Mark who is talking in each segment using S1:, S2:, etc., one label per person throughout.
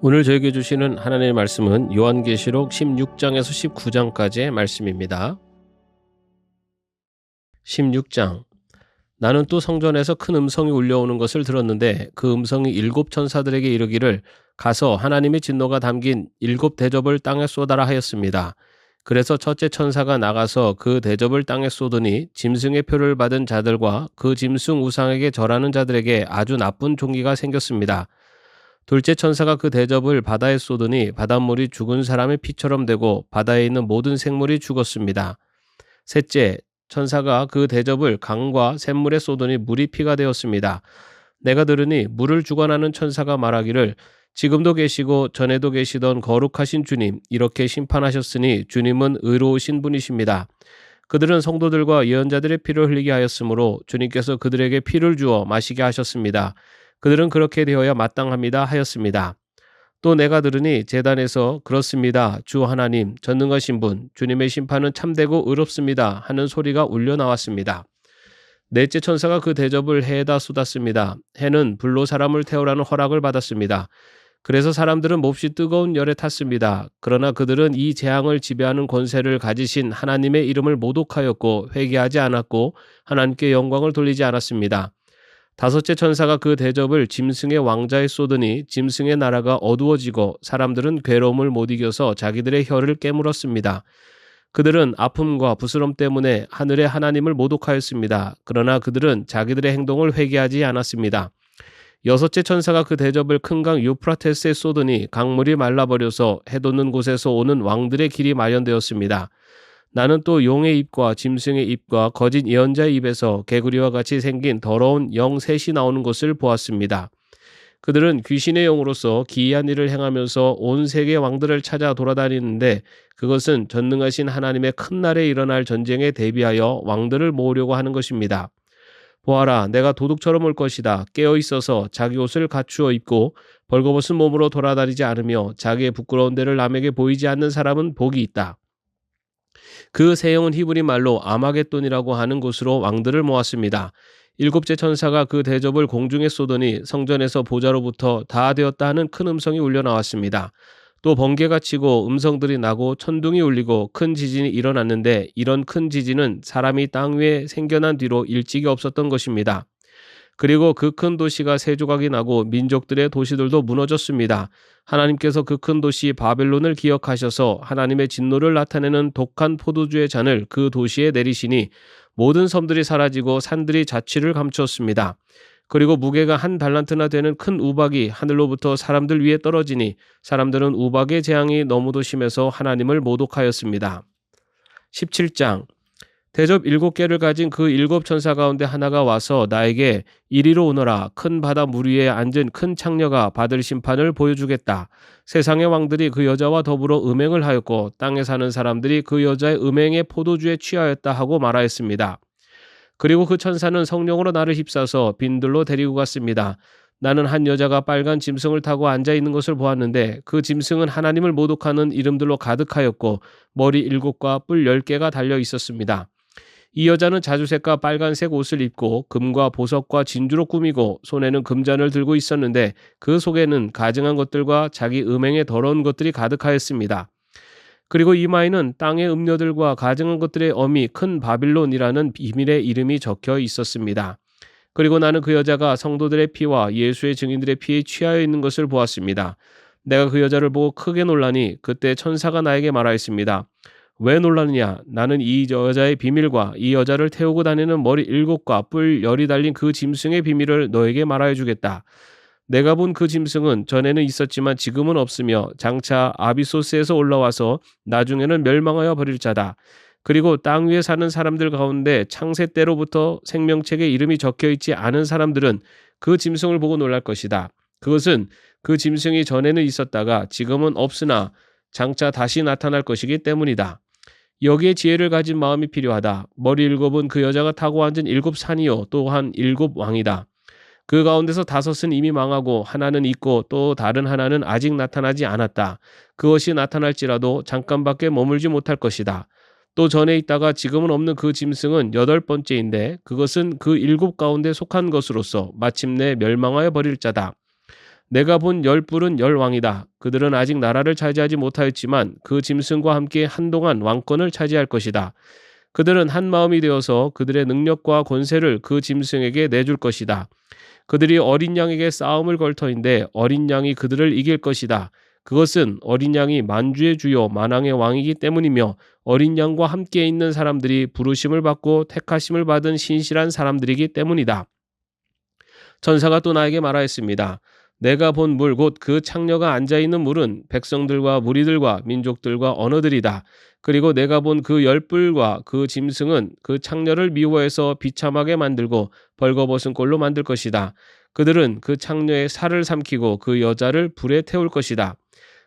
S1: 오늘 저에게 주시는 하나님의 말씀은 요한계시록 16장에서 19장까지의 말씀입니다. 16장. 나는 또 성전에서 큰 음성이 울려오는 것을 들었는데 그 음성이 일곱 천사들에게 이르기를 가서 하나님의 진노가 담긴 일곱 대접을 땅에 쏟아라 하였습니다. 그래서 첫째 천사가 나가서 그 대접을 땅에 쏟으니 짐승의 표를 받은 자들과 그 짐승 우상에게 절하는 자들에게 아주 나쁜 종기가 생겼습니다. 둘째 천사가 그 대접을 바다에 쏟으니 바닷물이 죽은 사람의 피처럼 되고 바다에 있는 모든 생물이 죽었습니다. 셋째 천사가 그 대접을 강과 샘물에 쏟으니 물이 피가 되었습니다. 내가 들으니 물을 주관하는 천사가 말하기를 지금도 계시고 전에도 계시던 거룩하신 주님, 이렇게 심판하셨으니 주님은 의로우신 분이십니다. 그들은 성도들과 예언자들의 피를 흘리게 하였으므로 주님께서 그들에게 피를 주어 마시게 하셨습니다. 그들은 그렇게 되어야 마땅합니다 하였습니다. 또 내가 들으니 제단에서 그렇습니다. 주 하나님 전능하신 분 주님의 심판은 참되고 의롭습니다 하는 소리가 울려 나왔습니다. 넷째 천사가 그 대접을 해에다 쏟았습니다. 해는 불로 사람을 태우라는 허락을 받았습니다. 그래서 사람들은 몹시 뜨거운 열에 탔습니다. 그러나 그들은 이 재앙을 지배하는 권세를 가지신 하나님의 이름을 모독하였고 회개하지 않았고 하나님께 영광을 돌리지 않았습니다. 다섯째 천사가 그 대접을 짐승의 왕자에 쏟으니 짐승의 나라가 어두워지고 사람들은 괴로움을 못 이겨서 자기들의 혀를 깨물었습니다. 그들은 아픔과 부스럼 때문에 하늘의 하나님을 모독하였습니다. 그러나 그들은 자기들의 행동을 회개하지 않았습니다. 여섯째 천사가 그 대접을 큰 강 유프라테스에 쏟으니 강물이 말라버려서 해 돋는 곳에서 오는 왕들의 길이 마련되었습니다. 나는 또 용의 입과 짐승의 입과 거짓 예언자의 입에서 개구리와 같이 생긴 더러운 영 셋이 나오는 것을 보았습니다. 그들은 귀신의 영으로서 기이한 일을 행하면서 온 세계 왕들을 찾아 돌아다니는데 그것은 전능하신 하나님의 큰 날에 일어날 전쟁에 대비하여 왕들을 모으려고 하는 것입니다. 보아라, 내가 도둑처럼 올 것이다. 깨어 있어서 자기 옷을 갖추어 입고 벌거벗은 몸으로 돌아다니지 않으며 자기의 부끄러운 데를 남에게 보이지 않는 사람은 복이 있다. 그 세 영은 히브리 말로 아마겟돈이라고 하는 곳으로 왕들을 모았습니다. 일곱째 천사가 그 대접을 공중에 쏟으니 성전에서 보좌로부터 다 되었다 하는 큰 음성이 울려 나왔습니다. 또 번개가 치고 음성들이 나고 천둥이 울리고 큰 지진이 일어났는데 이런 큰 지진은 사람이 땅 위에 생겨난 뒤로 일찍이 없었던 것입니다. 그리고 그 큰 도시가 세 조각이 나고 민족들의 도시들도 무너졌습니다. 하나님께서 그 큰 도시 바벨론을 기억하셔서 하나님의 진노를 나타내는 독한 포도주의 잔을 그 도시에 내리시니 모든 섬들이 사라지고 산들이 자취를 감추었습니다. 그리고 무게가 한 달란트나 되는 큰 우박이 하늘로부터 사람들 위에 떨어지니 사람들은 우박의 재앙이 너무도 심해서 하나님을 모독하였습니다. 17장. 대접 7개를 가진 그 7천사 가운데 하나가 와서 나에게 이리로 오너라. 큰 바다 물 위에 앉은 큰 창녀가 받을 심판을 보여주겠다. 세상의 왕들이 그 여자와 더불어 음행을 하였고 땅에 사는 사람들이 그 여자의 음행의 포도주에 취하였다 하고 말하였습니다. 그리고 그 천사는 성령으로 나를 휩싸서 빈들로 데리고 갔습니다. 나는 한 여자가 빨간 짐승을 타고 앉아 있는 것을 보았는데 그 짐승은 하나님을 모독하는 이름들로 가득하였고 머리 7과 뿔 10개가 달려 있었습니다. 이 여자는 자주색과 빨간색 옷을 입고 금과 보석과 진주로 꾸미고 손에는 금잔을 들고 있었는데 그 속에는 가증한 것들과 자기 음행의 더러운 것들이 가득하였습니다. 그리고 이마에는 땅의 음료들과 가증한 것들의 어미 큰 바빌론이라는 비밀의 이름이 적혀 있었습니다. 그리고 나는 그 여자가 성도들의 피와 예수의 증인들의 피에 취하여 있는 것을 보았습니다. 내가 그 여자를 보고 크게 놀라니 그때 천사가 나에게 말하였습니다. 왜 놀라느냐? 나는 이 여자의 비밀과 이 여자를 태우고 다니는 머리 7과 뿔 10이 달린 그 짐승의 비밀을 너에게 말하여 주겠다. 내가 본 그 짐승은 전에는 있었지만 지금은 없으며 장차 아비소스에서 올라와서 나중에는 멸망하여 버릴 자다. 그리고 땅 위에 사는 사람들 가운데 창세 때로부터 생명책에 이름이 적혀 있지 않은 사람들은 그 짐승을 보고 놀랄 것이다. 그것은 그 짐승이 전에는 있었다가 지금은 없으나 장차 다시 나타날 것이기 때문이다. 여기에 지혜를 가진 마음이 필요하다. 머리 7은 그 여자가 타고 앉은 7산이요 또한 7왕이다. 그 가운데서 5은 이미 망하고 하나는 있고 또 다른 하나는 아직 나타나지 않았다. 그것이 나타날지라도 잠깐밖에 머물지 못할 것이다. 또 전에 있다가 지금은 없는 그 짐승은 8번째인데 그것은 그 7 가운데 속한 것으로서 마침내 멸망하여 버릴 자다. 내가 본 10뿔은 10왕이다. 그들은 아직 나라를 차지하지 못하였지만 그 짐승과 함께 한동안 왕권을 차지할 것이다. 그들은 한 마음이 되어서 그들의 능력과 권세를 그 짐승에게 내줄 것이다. 그들이 어린 양에게 싸움을 걸 터인데 어린 양이 그들을 이길 것이다. 그것은 어린 양이 만주의 주요 만왕의 왕이기 때문이며 어린 양과 함께 있는 사람들이 부르심을 받고 택하심을 받은 신실한 사람들이기 때문이다. 천사가 또 나에게 말하였습니다. 내가 본 물 곧 그 창녀가 앉아있는 물은 백성들과 무리들과 민족들과 언어들이다. 그리고 내가 본 그 10뿔과 그 짐승은 그 창녀를 미워해서 비참하게 만들고 벌거벗은 꼴로 만들 것이다. 그들은 그 창녀의 살을 삼키고 그 여자를 불에 태울 것이다.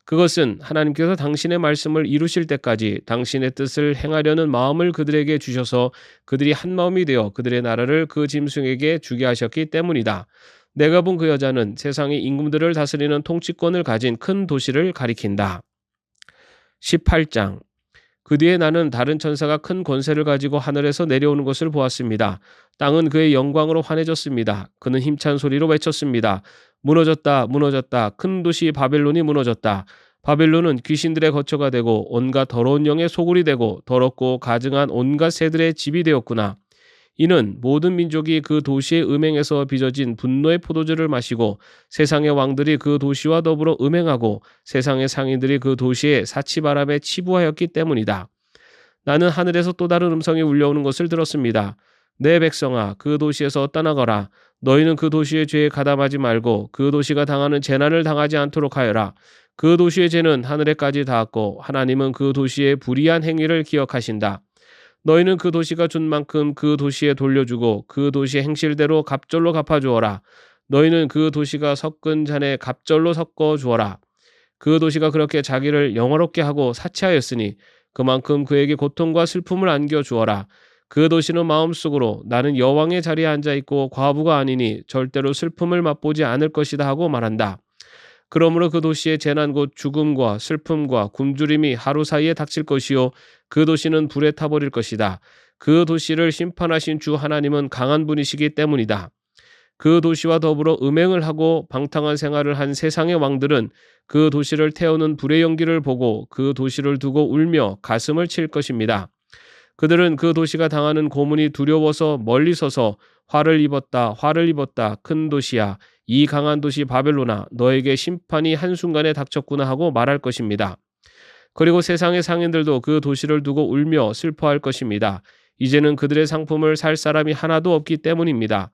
S1: 그것은 하나님께서 당신의 말씀을 이루실 때까지 당신의 뜻을 행하려는 마음을 그들에게 주셔서 그들이 한 마음이 되어 그들의 나라를 그 짐승에게 주게 하셨기 때문이다. 내가 본 그 여자는 세상의 임금들을 다스리는 통치권을 가진 큰 도시를 가리킨다. 18장. 그 뒤에 나는 다른 천사가 큰 권세를 가지고 하늘에서 내려오는 것을 보았습니다. 땅은 그의 영광으로 환해졌습니다. 그는 힘찬 소리로 외쳤습니다. 무너졌다, 무너졌다. 큰 도시 바벨론이 무너졌다. 바벨론은 귀신들의 거처가 되고 온갖 더러운 영의 소굴이 되고 더럽고 가증한 온갖 새들의 집이 되었구나. 이는 모든 민족이 그 도시의 음행에서 빚어진 분노의 포도주를 마시고 세상의 왕들이 그 도시와 더불어 음행하고 세상의 상인들이 그 도시의 사치바람에 치부하였기 때문이다. 나는 하늘에서 또 다른 음성이 울려오는 것을 들었습니다. 내 백성아, 그 도시에서 떠나거라. 너희는 그 도시의 죄에 가담하지 말고 그 도시가 당하는 재난을 당하지 않도록 하여라. 그 도시의 죄는 하늘에까지 닿았고 하나님은 그 도시의 불의한 행위를 기억하신다. 너희는 그 도시가 준 만큼 그 도시에 돌려주고 그 도시의 행실대로 갑절로 갚아주어라. 너희는 그 도시가 섞은 잔에 갑절로 섞어 주어라. 그 도시가 그렇게 자기를 영화롭게 하고 사치하였으니 그만큼 그에게 고통과 슬픔을 안겨 주어라. 그 도시는 마음속으로 나는 여왕의 자리에 앉아있고 과부가 아니니 절대로 슬픔을 맛보지 않을 것이다 하고 말한다. 그러므로 그 도시의 재난 곧 죽음과 슬픔과 굶주림이 하루 사이에 닥칠 것이요 그 도시는 불에 타버릴 것이다. 그 도시를 심판하신 주 하나님은 강한 분이시기 때문이다. 그 도시와 더불어 음행을 하고 방탕한 생활을 한 세상의 왕들은 그 도시를 태우는 불의 연기를 보고 그 도시를 두고 울며 가슴을 칠 것입니다. 그들은 그 도시가 당하는 고문이 두려워서 멀리 서서 화를 입었다, 화를 입었다, 큰 도시야. 이 강한 도시 바벨론아, 너에게 심판이 한순간에 닥쳤구나 하고 말할 것입니다. 그리고 세상의 상인들도 그 도시를 두고 울며 슬퍼할 것입니다. 이제는 그들의 상품을 살 사람이 하나도 없기 때문입니다.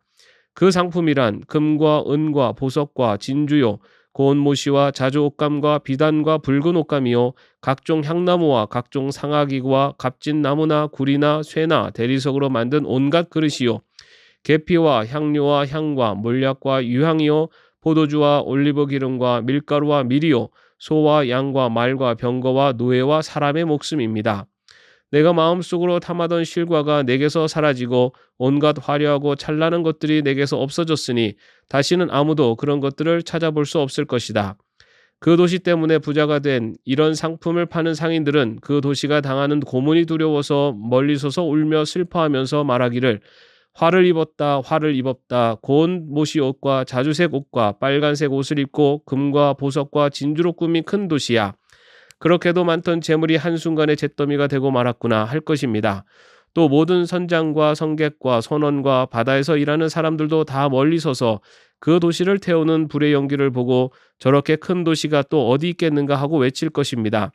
S1: 그 상품이란 금과 은과 보석과 진주요, 고운 모시와 자주 옷감과 비단과 붉은 옷감이요, 각종 향나무와 각종 상아기구와 값진 나무나 구리나 쇠나 대리석으로 만든 온갖 그릇이요, 계피와 향료와 향과 몰약과 유향이요, 포도주와 올리브 기름과 밀가루와 밀이요, 소와 양과 말과 병거와 노예와 사람의 목숨입니다. 내가 마음속으로 탐하던 실과가 내게서 사라지고 온갖 화려하고 찬란한 것들이 내게서 없어졌으니 다시는 아무도 그런 것들을 찾아볼 수 없을 것이다. 그 도시 때문에 부자가 된 이런 상품을 파는 상인들은 그 도시가 당하는 고문이 두려워서 멀리 서서 울며 슬퍼하면서 말하기를 화를 입었다, 화를 입었다. 고운 모시 옷과 자주색 옷과 빨간색 옷을 입고 금과 보석과 진주로 꾸민 큰 도시야. 그렇게도 많던 재물이 한순간에 잿더미가 되고 말았구나 할 것입니다. 또 모든 선장과 성객과 선원과 바다에서 일하는 사람들도 다 멀리 서서 그 도시를 태우는 불의 연기를 보고 저렇게 큰 도시가 또 어디 있겠는가 하고 외칠 것입니다.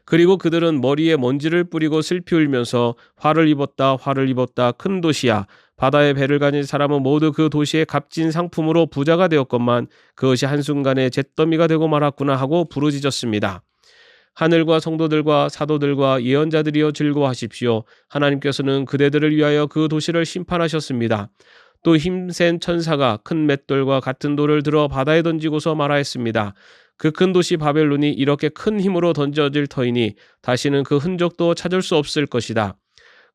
S1: 그리고 그들은 머리에 먼지를 뿌리고 슬피 울면서 화를 입었다, 화를 입었다, 큰 도시야. 바다에 배를 가진 사람은 모두 그 도시의 값진 상품으로 부자가 되었건만 그것이 한순간에 잿더미가 되고 말았구나 하고 부르짖었습니다. 하늘과 성도들과 사도들과 예언자들이여 즐거워하십시오. 하나님께서는 그대들을 위하여 그 도시를 심판하셨습니다. 또 힘센 천사가 큰 맷돌과 같은 돌을 들어 바다에 던지고서 말하였습니다. 그 큰 도시 바벨론이 이렇게 큰 힘으로 던져질 터이니 다시는 그 흔적도 찾을 수 없을 것이다.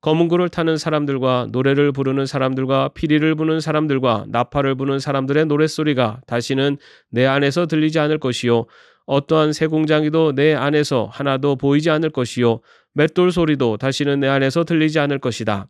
S1: 검은 구를 타는 사람들과 노래를 부르는 사람들과 피리를 부는 사람들과 나팔을 부는 사람들의 노랫소리가 다시는 내 안에서 들리지 않을 것이요, 어떠한 쇠공장이도 내 안에서 하나도 보이지 않을 것이요, 맷돌 소리도 다시는 내 안에서 들리지 않을 것이다.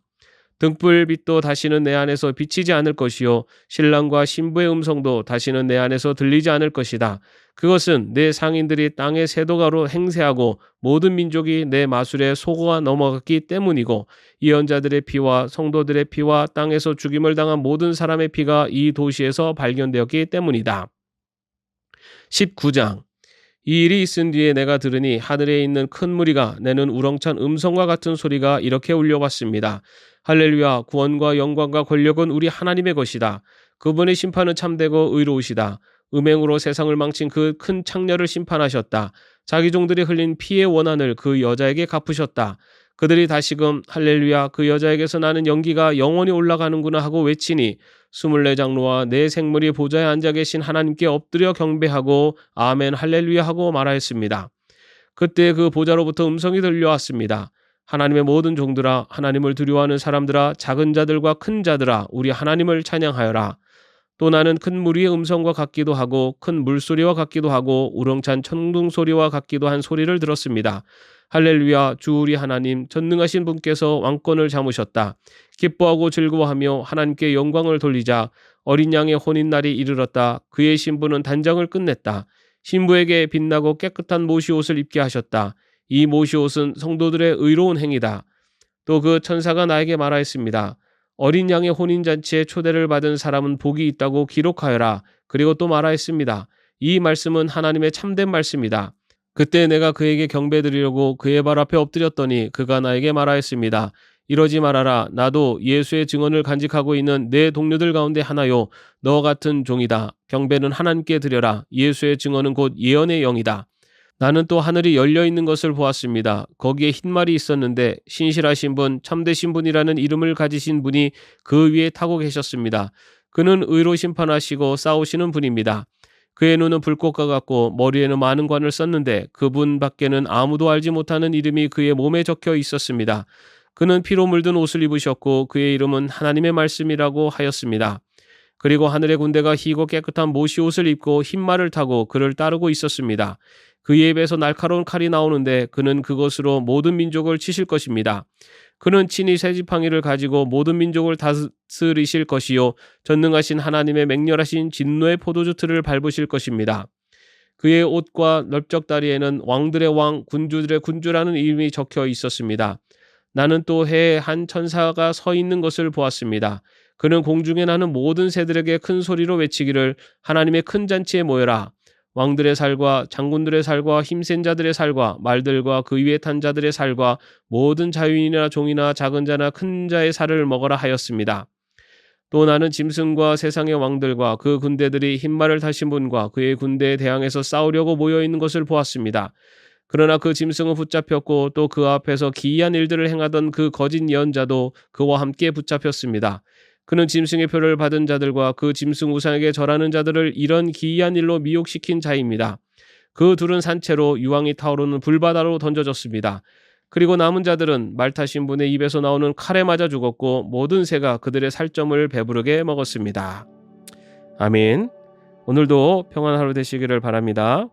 S1: 등불빛도 다시는 내 안에서 비치지 않을 것이요 신랑과 신부의 음성도 다시는 내 안에서 들리지 않을 것이다. 그것은 내 상인들이 땅의 세도가로 행세하고 모든 민족이 내 마술에 속아 넘어갔기 때문이고 예언자들의 피와 성도들의 피와 땅에서 죽임을 당한 모든 사람의 피가 이 도시에서 발견되었기 때문이다. 19장. 이 일이 있은 뒤에 내가 들으니 하늘에 있는 큰 무리가 내는 우렁찬 음성과 같은 소리가 이렇게 울려왔습니다. 할렐루야, 구원과 영광과 권력은 우리 하나님의 것이다. 그분의 심판은 참되고 의로우시다. 음행으로 세상을 망친 그 큰 창녀를 심판하셨다. 자기 종들이 흘린 피의 원한을 그 여자에게 갚으셨다. 그들이 다시금 할렐루야, 그 여자에게서 나는 연기가 영원히 올라가는구나 하고 외치니 24장로와 네 생물이 보좌에 앉아 계신 하나님께 엎드려 경배하고 아멘 할렐루야 하고 말하였습니다. 그때 그 보좌로부터 음성이 들려왔습니다. 하나님의 모든 종들아, 하나님을 두려워하는 사람들아, 작은 자들과 큰 자들아, 우리 하나님을 찬양하여라. 또 나는 큰 무리의 음성과 같기도 하고 큰 물소리와 같기도 하고 우렁찬 천둥 소리와 같기도 한 소리를 들었습니다. 할렐루야, 주 우리 하나님 전능하신 분께서 왕권을 잡으셨다. 기뻐하고 즐거워하며 하나님께 영광을 돌리자. 어린 양의 혼인날이 이르렀다. 그의 신부는 단장을 끝냈다. 신부에게 빛나고 깨끗한 모시옷을 입게 하셨다. 이 모시옷은 성도들의 의로운 행위다. 또 그 천사가 나에게 말하였습니다. 어린 양의 혼인잔치에 초대를 받은 사람은 복이 있다고 기록하여라. 그리고 또 말하였습니다. 이 말씀은 하나님의 참된 말씀이다. 그때 내가 그에게 경배드리려고 그의 발 앞에 엎드렸더니 그가 나에게 말하였습니다. 이러지 말아라. 나도 예수의 증언을 간직하고 있는 내 동료들 가운데 하나요. 너 같은 종이다. 경배는 하나님께 드려라. 예수의 증언은 곧 예언의 영이다. 나는 또 하늘이 열려 있는 것을 보았습니다. 거기에 흰말이 있었는데 신실하신 분, 참되신 분이라는 이름을 가지신 분이 그 위에 타고 계셨습니다. 그는 의로 심판하시고 싸우시는 분입니다. 그의 눈은 불꽃과 같고 머리에는 많은 관을 썼는데 그분 밖에는 아무도 알지 못하는 이름이 그의 몸에 적혀 있었습니다. 그는 피로 물든 옷을 입으셨고 그의 이름은 하나님의 말씀이라고 하였습니다. 그리고 하늘의 군대가 희고 깨끗한 모시옷을 입고 흰 말을 타고 그를 따르고 있었습니다. 그의 입에서 날카로운 칼이 나오는데 그는 그것으로 모든 민족을 치실 것입니다. 그는 친히 새 지팡이를 가지고 모든 민족을 다스리실 것이요 전능하신 하나님의 맹렬하신 진노의 포도주 틀을 밟으실 것입니다. 그의 옷과 넓적다리에는 왕들의 왕, 군주들의 군주라는 이름이 적혀 있었습니다. 나는 또 해에 한 천사가 서 있는 것을 보았습니다. 그는 공중에 나는 모든 새들에게 큰 소리로 외치기를 하나님의 큰 잔치에 모여라. 왕들의 살과 장군들의 살과 힘센 자들의 살과 말들과 그 위에 탄 자들의 살과 모든 자유인이나 종이나 작은 자나 큰 자의 살을 먹어라 하였습니다. 또 나는 짐승과 세상의 왕들과 그 군대들이 흰말을 타신 분과 그의 군대에 대항해서 싸우려고 모여있는 것을 보았습니다. 그러나 그 짐승은 붙잡혔고 또 그 앞에서 기이한 일들을 행하던 그 거짓 예언자도 그와 함께 붙잡혔습니다. 그는 짐승의 표를 받은 자들과 그 짐승 우상에게 절하는 자들을 이런 기이한 일로 미혹시킨 자입니다. 그 둘은 산채로 유황이 타오르는 불바다로 던져졌습니다. 그리고 남은 자들은 말 타신 분의 입에서 나오는 칼에 맞아 죽었고 모든 새가 그들의 살점을 배부르게 먹었습니다. 아멘. 오늘도 평안한 하루 되시기를 바랍니다.